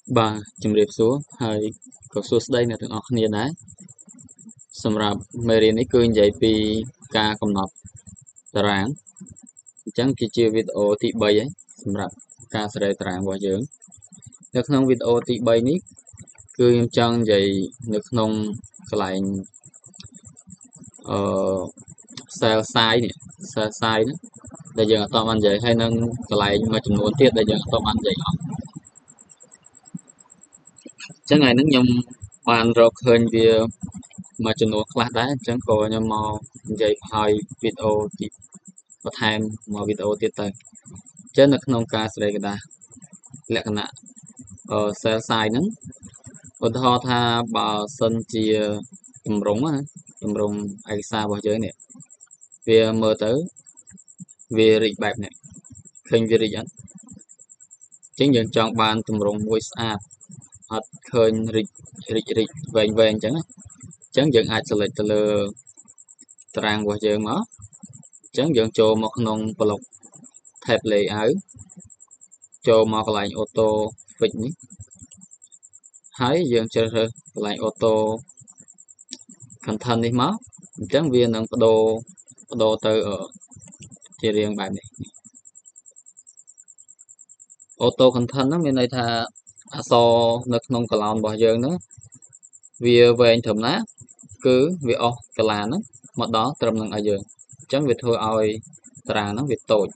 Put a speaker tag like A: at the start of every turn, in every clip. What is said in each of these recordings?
A: Bà chùm rệp xuốngហើយក៏សួស្តីអ្នកទាំងអស់គ្នាដែរសម្រាប់មេរៀននេះគឺនិយាយពីការកំណត់តារាងអញ្ចឹងគឺជាវីដេអូទី3ហើយសម្រាប់ការសេរីតារាងរបស់យើងនៅក្នុងវីដេអូទី3នេះគឺខ្ញុំចង់និយាយនៅក្នុងកន្លែងអឺ cell size នេះ cell size ហ្នឹងដែលយើងអត់បាននិយាយហើយនឹងកន្លែងមួយចំនួនទៀតដែលយើងអត់បាននិយាយអស់អញ្ចឹងថ្ងៃហ្នឹងខ្ញុំបានរកឃើញវាមួយចំនួនខ្លះដែរអញ្ចឹងក៏ខ្ញុំមកនិយាយឲ្យវីដេអូទីបន្ថែមមកវីដេអូទៀតទៅអញ្ចឹងនៅក្នុងការសេរីក្តារលក្ខណៈcell size ហ្នឹងឧទាហរណ៍ថាបើសិនជាទម្រង់ណាទម្រង់ឯកសាររបស់យើងនេះវាមើលទៅវារីកបែបនេះឃើញវារីកអត់អញ្ចឹងយើងចង់បានទម្រង់មួយស្អាតអត់ឃើញរីកវែងអញ្ចឹងណាអញ្ចឹងយើងអាច select ទៅលើតារាងរបស់យើងមកអញ្ចឹងយើងចូលមកក្នុងប្លុក tab layout ចូលមកកន្លែង auto fix នេះហើយយើងជ្រើសរើសកន្លែង auto content នេះមកអញ្ចឹងវានឹងបដូរទៅជារាងបែបនេះ auto content ហ្នឹងមានន័យថាអក្សរនៅក្នុង column របស់យើងហ្នឹងវាវែងត្រឹមណាគឺវាអស់កន្លាហ្នឹងមកដល់ត្រឹមនឹងឲ្យយើងអញ្ចឹងវាធ្វើឲ្យតារាងហ្នឹងវាតូច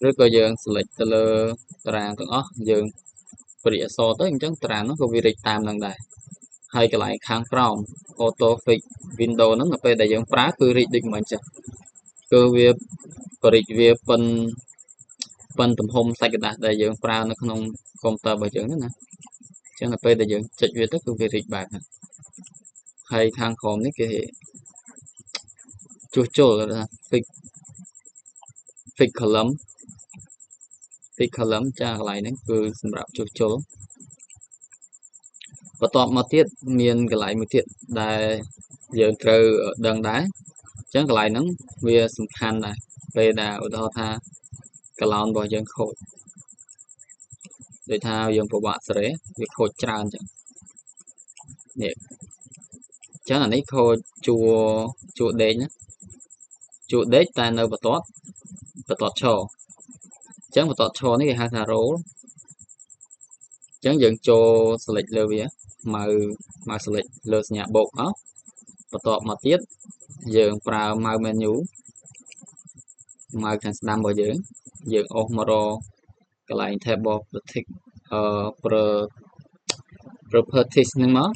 A: ឬក៏យើង select ទៅលើតារាងទាំងអស់យើងព្រីអក្សរទៅអញ្ចឹងតារាងហ្នឹងក៏វារីកតាមនឹងដែរហើយកន្លែងខាងក្រោម auto fix window ហ្នឹងនៅពេលដែលយើងប្រើគឺរីកដូចមិនចឹងគឺវាបរិចវាប៉ុនទំហំសាច់ក្រដាសដែលយើងប្រើនៅក្នុងកុំព្យូទ័ររបស់យើងហ្នឹងណាអញ្ចឹងនៅពេលដែលយើងចុចវាទៅគឺវារីកបែបហ្នឹងហើយខាងក្រោមនេះគេជួសជុលថា fix column ចាកន្លែងហ្នឹងគឺសម្រាប់ជួសជុលបន្ទាប់មកទៀតមានកន្លែងមួយទៀតដែលយើងត្រូវដឹងដែរអញ្ចឹងកន្លែងហ្នឹងវាសំខាន់ដែរពេលដែលឧទាហរណ៍ថាកឡោនរបស់យើងខូចដូចថាយើងពិបាកសេរីវាខូចច្រើនអញ្ចឹងនេះអញ្ចឹងអានេះខូចជួដេកណាជួដេកតែនៅបន្ទាត់ឈរអញ្ចឹងបន្ទាត់ឈរនេះគេហៅថា roll អញ្ចឹងយើងចូល select លើវាម៉ៅ select លើសញ្ញាបូកមកបន្ទាប់មកទៀតយើងប្រើម៉ៅ menu ម៉ៅខាងស្ដាំរបស់យើងអូសមករកកន្លែង table properties ហ្នឹងមក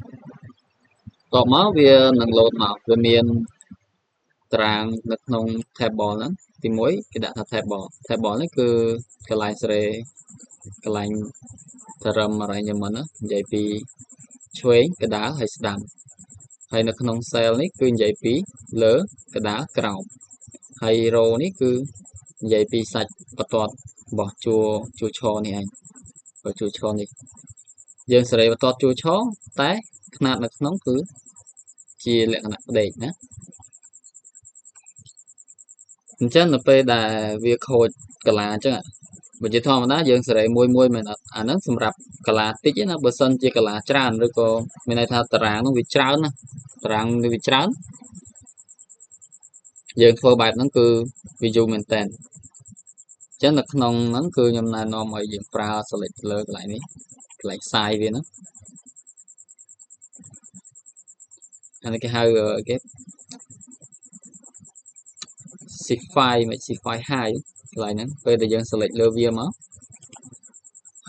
A: តបមកវានឹងលោតមកវាមានតារាងនៅក្នុង table ហ្នឹងទី1គេដាក់ថា table នេះគឺកន្លែងសេរីកន្លែងterm arrangement និយាយពីឆ្វេងកណ្ដាលហើយស្ដាំហើយនៅក្នុង cell នេះគឺនិយាយពីលើកណ្ដាលក្រោមហើយ row នេះគឺនិយាយពីសាច់បន្ទាត់របស់ជួឈរនេះឯងបើជួឈរនេះយើងសេរីបន្ទាត់ជួឈរតែຂະຫນាតនៅក្នុងគឺជាលក្ខណៈផ្ដេកណាអញ្ចឹងនៅពេលដែលវាខូចកាឡាអញ្ចឹងបើជាធម្មតាយើងសេរីមួយមែនអត់អាហ្នឹងសម្រាប់កាឡាតិចណាបើសិនជាកាឡាច្រើនឬក៏មានន័យថាតារាងហ្នឹងវាច្រើនណាតារាងវាច្រើនយើងធ្វើបែបហ្នឹងគឺវាយូរមែនតើអញ្ចឹងនៅក្នុងហ្នឹងគឺខ្ញុំណែនាំឲ្យយើងប្រើ select លើកន្លែងនេះកន្លែង size វាហ្នឹងអានេះគេហៅគេ Shify high កន្លែងហ្នឹងពេលដែលយើង select លើវាមក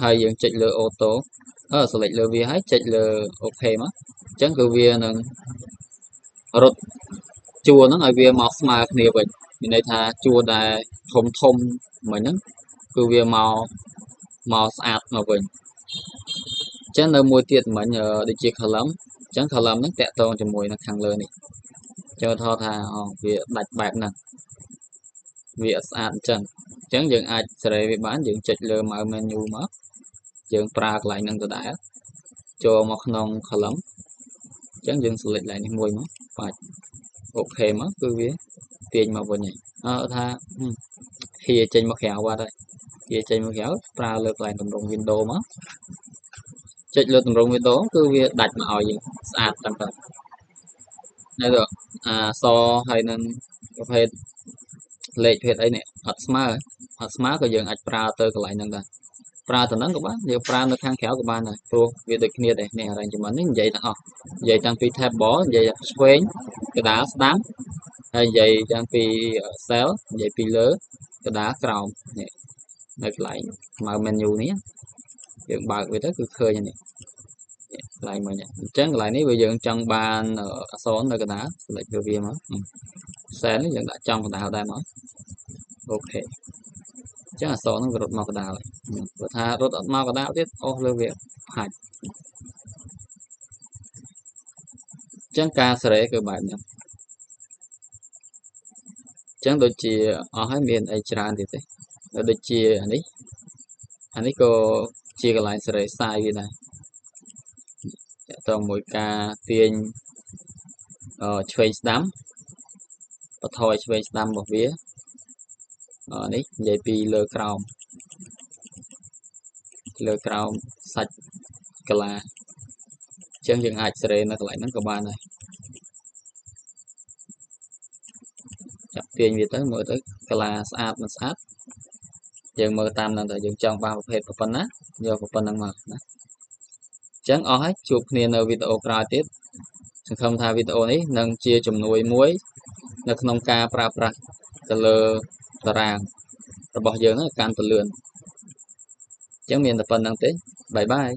A: ហើយយើងចុចលើ auto select លើវាហើយចុចលើ OK មកអញ្ចឹងគឺវានឹងរត់ជួរហ្នឹងឲ្យវាមកស្មើគ្នាវិញមានន័យថាជួរដែលធំមិញហ្នឹងគឺវាមកស្អាតមកវិញអញ្ចឹងនៅមួយទៀតមិញដូចជា column អញ្ចឹង column ហ្នឹងតាក់ទងជាមួយនៅខាងលើនេះចុះថតថាវាដាច់បែបហ្នឹងវាអត់ស្អាតអញ្ចឹងយើងអាចសេរីវាបានយើងចុចលើម៉ៅ menu មកយើងប្រើកន្លែងហ្នឹងដដែលចូលមកក្នុង column អញ្ចឹងយើង select កន្លែងនេះមួយមកបាច់ OK មកគឺវាទាញមកវិញហើយថា ហ៊ាចេញមកក្រៅបាត់ហើយហ៊ាចេញមកក្រៅប្រើលើកន្លែងតម្រង់ window មកចុចលើតម្រង់ window គឺវាដាច់មកឲ្យយើងស្អាតតាមទៅហើយទៅសហើយនឹងប្រភេទលេខភេទអីនេះអត់ស្មើក៏យើងអាចប្រើទៅកន្លែងហ្នឹងដែរប្រើទៅហ្នឹងក៏បានយើងប្រើនៅខាងក្រៅក៏បានដែរព្រោះវាដូចគ្នាដែរនេះ arrangement នេះនិយាយទាំងអស់និយាយតាំងពី tab bar និយាយឆ្វេងកដាលស្ដាំហើយនិយាយតាំងពី cell និយាយពីលើកដាលក្រោមនេះនៅកន្លែងស្មើ menu នេះយើងបើកវាទៅគឺឃើញនេះកន្លែងមិញអញ្ចឹងកន្លែងនេះវាយើងចង់បានអក្សរនៅកណ្ដាល select វាមក cell នេះយើងដាក់ចំកណ្ដាលដែរមកអូខេអញ្ចឹងអក្សរហ្នឹងវារត់មកកណ្ដាលព្រោះថារត់អត់មកកណ្ដាលទៀតអូសលើវាហាច់អញ្ចឹងការសេរីគឺបែបហ្នឹងអញ្ចឹងដូចជាអស់ហើយមានអីច្រើនទៀតទេដូចជាអានេះក៏ជាកន្លែងសេរីផ្សាយវាដែរតើមួយការទាញឆ្វេងស្ដាំបន្ថយឆ្វេងស្ដាំរបស់វានេះនិយាយពីលើក្រោមសាច់កាឡាអញ្ចឹងយើងអាចសេរីនៅកន្លែងហ្នឹងក៏បានដែរចាប់ទាញវាទៅមើលទៅកាឡាស្អាតមិនស្អាតយើងមើលតាមហ្នឹងតែយើងចង់បានប្រភេទប៉ុណ្ណាយកប៉ុណ្ណឹងមកណាអញ្ចឹងអស់ហើយជួបគ្នានៅវីដេអូក្រោយទៀតសង្ឃឹមថាវីដេអូនេះនឹងជាជំនួយមួយនៅក្នុងការប្រើប្រាស់ទៅលើតារាងរបស់យើងកាន់តែលឿនអញ្ចឹងមានតែប៉ុណ្្នឹងទេបាយបាយ